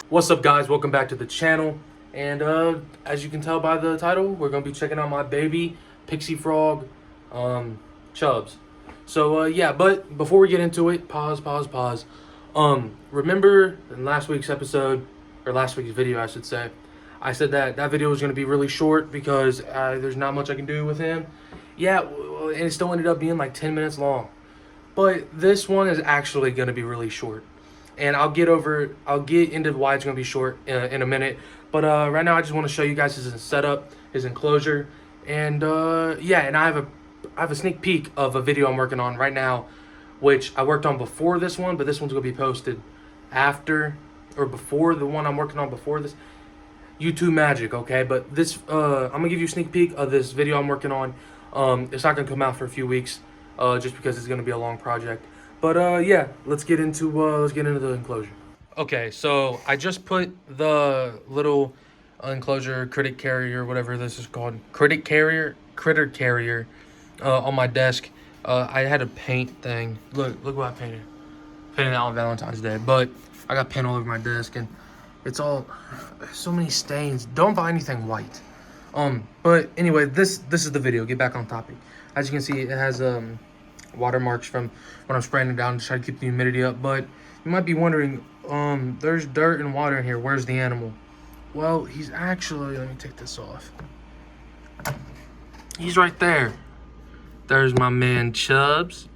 What's up, guys? Welcome back to the channel. And as you can tell by the title, we're gonna be checking out my baby Pixie frog, Chubs. So yeah, but before we get into it, pause. Remember in last week's episode, or last week's video I should say, I said that video was gonna be really short because there's not much I can do with him. Yeah, and it still ended up being like 10 minutes long. But this one is actually gonna be really short. And I'll get into why it's gonna be short in a minute. But right now I just want to show you guys his setup, his enclosure, and yeah. And I have a sneak peek of a video I'm working on right now, which I worked on before this one, but this one's gonna be posted after or before the one I'm working on before this. YouTube magic, okay? But this I'm gonna give you a sneak peek of this video I'm working on. It's not gonna come out for a few weeks, just because it's gonna be a long project. But yeah, let's get into the enclosure. Okay, so I just put the little enclosure critter carrier, whatever this is called, critter carrier, on my desk. I had a paint thing. Look what I painted. Painted that on Valentine's Day, but I got paint all over my desk and it's all so many stains. Don't buy anything white. But anyway, this is the video. Get back on topic. As you can see, it has watermarks from when I'm spraying it down to try to keep the humidity up. But you might be wondering, there's dirt and water in here. Where's the animal? Well, he's actually, let me take this off. He's right there. There's my man Chubs.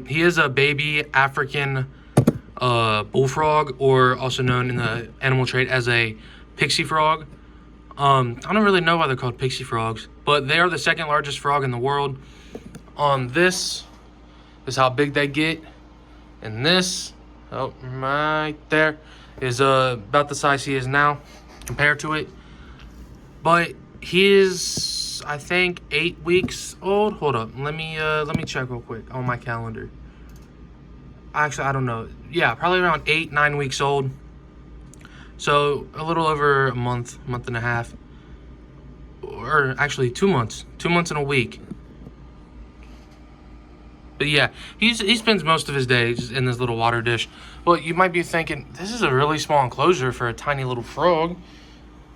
He is a baby African bullfrog, or also known in the animal trade as a pixie frog. I don't really know why they're called pixie frogs, but they are the second largest frog in the world. This is how big they get, and this, oh, right there, is about the size he is now compared to it. But he is, I think, 8 weeks old. Hold up, let me check real quick on my calendar. Actually, I don't know. Yeah, probably around 8-9 weeks old. So a little over a month and a half, or actually 2 months, 2 months and a week. But yeah, he spends most of his days in this little water dish. Well, you might be thinking, this is a really small enclosure for a tiny little frog.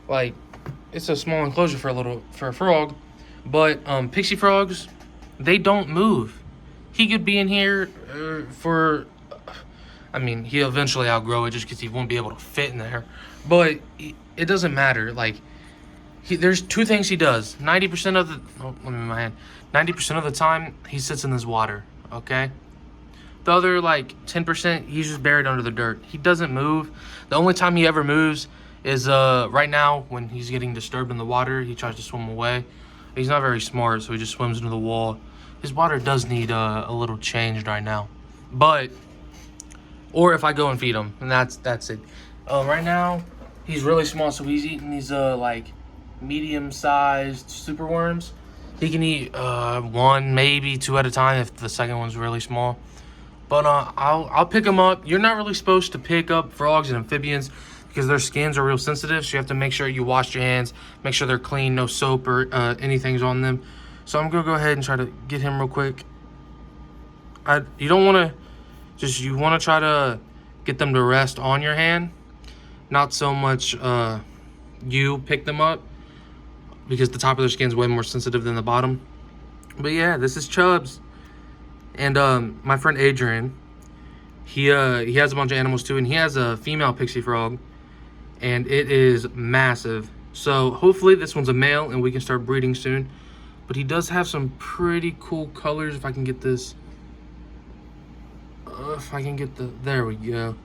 Like, it's a small enclosure for a frog. But pixie frogs, they don't move. He could be in here I mean, he'll eventually outgrow it just because he won't be able to fit in there. But it doesn't matter. Like, there's two things he does. 90% of the, oh, let me move my hand. 90% of the time, he sits in this water, okay? The other, like, 10%, he's just buried under the dirt. He doesn't move. The only time he ever moves is right now when he's getting disturbed in the water. He tries to swim away. He's not very smart, so he just swims into the wall. His water does need a little changed right now. But, or if I go and feed him, and that's it. Right now, he's really small, so he's eating these, like, medium-sized super worms. He can eat one, maybe two at a time if the second one's really small. But I'll pick them up. You're not really supposed to pick up frogs and amphibians because their skins are real sensitive, so you have to make sure you wash your hands, make sure they're clean, no soap or anything's on them. So I'm gonna go ahead and try to get him real quick. You don't want to, you want to try to get them to rest on your hand, not so much you pick them up, because the top of their skin is way more sensitive than the bottom. But yeah, this is Chubs. And my friend Adrian, he has a bunch of animals too, and he has a female pixie frog, and it is massive. So hopefully this one's a male and we can start breeding soon. But he does have some pretty cool colors. If I can get this, there we go.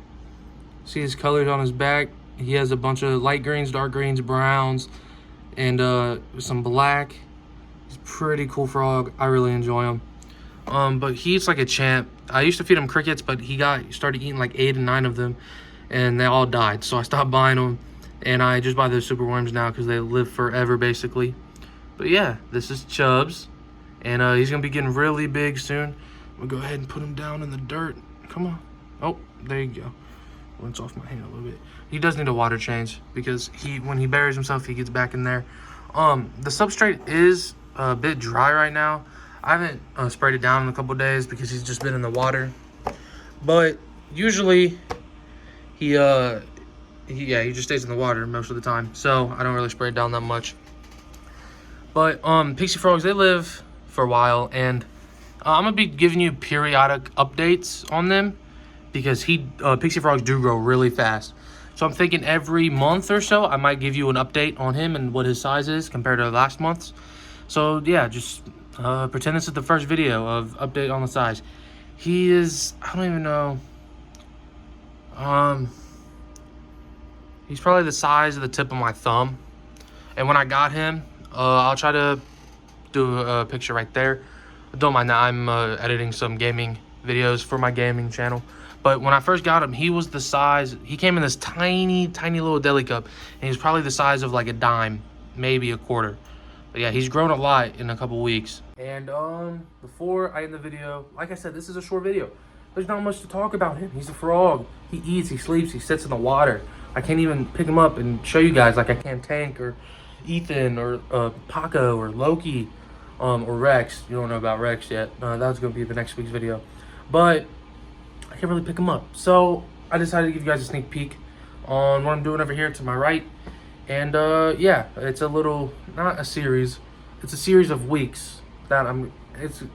See his colors on his back? He has a bunch of light greens, dark greens, browns, and some black. He's a pretty cool frog. I really enjoy him. But he eats like a champ. I used to feed him crickets, but he started eating like 8 and 9 of them, and they all died. So I stopped buying them, and I just buy those super worms now because they live forever, basically. But yeah, this is Chubs, and he's gonna be getting really big soon. I'm gonna go ahead and put him down in the dirt. Come on. Oh, there you go. It's off my hand a little bit. He does need a water change because when he buries himself, he gets back in there. The substrate is a bit dry right now. I haven't sprayed it down in a couple days because he's just been in the water. But usually he Yeah, he just stays in the water most of the time, so I don't really spray it down that much. But Pixie frogs, they live for a while, and I'm gonna be giving you periodic updates on them because Pixie frogs do grow really fast. So I'm thinking every month or so I might give you an update on him and what his size is compared to last month's. So yeah, just pretend this is the first video of update on the size. He is, I don't even know. He's probably the size of the tip of my thumb. And when I got him, I'll try to do a picture right there. Don't mind that, I'm editing some gaming videos for my gaming channel. But when I first got him, he was the size, he came in this tiny little deli cup, and he's probably the size of like a dime, maybe a quarter. But yeah, he's grown a lot in a couple weeks. And before I end the video, like I said, this is a short video. There's not much to talk about him. He's a frog. He eats, he sleeps, he sits in the water. I can't even pick him up and show you guys like I can Tank or Ethan or Paco or Loki or Rex. You don't know about Rex yet. That's going to be the next week's video. But I can't really pick him up. So I decided to give you guys a sneak peek on what I'm doing over here to my right. And yeah, it's a little, not a series, it's a series of weeks that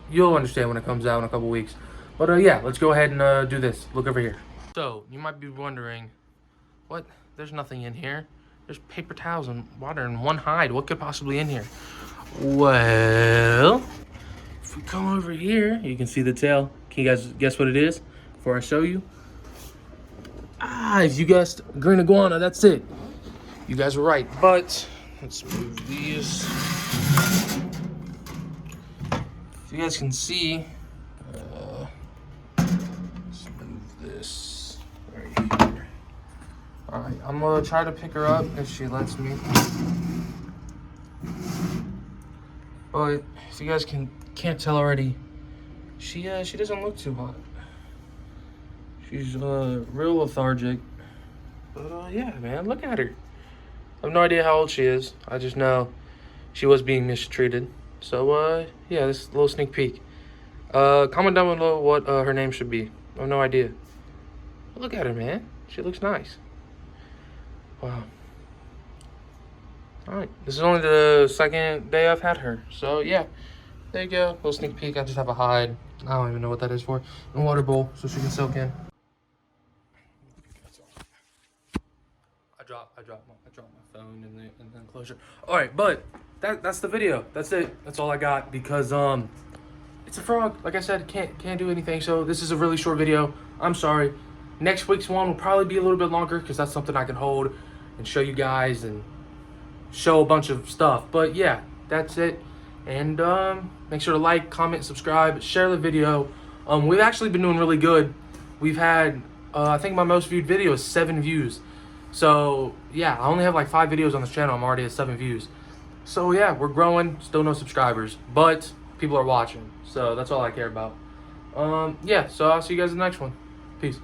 you'll understand when it comes out in a couple weeks. But yeah, let's go ahead and do this. Look over here. So you might be wondering, what? There's nothing in here. There's paper towels and water and one hide. What could possibly in here? Well, if we come over here, you can see the tail. Can you guys guess what it is before I show you? If you guessed green iguana, that's it. You guys were right, but let's move these. If you guys can see, let's move this right here. All right, I'm gonna try to pick her up if she lets me. But if you guys can't tell already, she doesn't look too hot. She's real lethargic. But yeah, man, look at her. I have no idea how old she is. I just know she was being mistreated. So yeah, this little sneak peek. Comment down below what her name should be. I have no idea. But look at her, man. She looks nice. Wow. Alright, this is only the second day I've had her. So yeah, there you go. Little sneak peek. I just have a hide. I don't even know what that is for. And a water bowl so she can soak in. I dropped my phone in the enclosure. Alright, but that's the video. That's it. That's all I got because it's a frog. Like I said, can't do anything. So this is a really short video. I'm sorry. Next week's one will probably be a little bit longer because that's something I can hold and show you guys and show a bunch of stuff. But yeah, that's it. And make sure to like, comment, subscribe, share the video. We've actually been doing really good. We've had I think my most viewed video is 7 views. So yeah, I only have like 5 videos on this channel. I'm already at 7 views. So yeah, we're growing. Still no subscribers, but people are watching. So that's all I care about. Yeah, so I'll see you guys in the next one. Peace.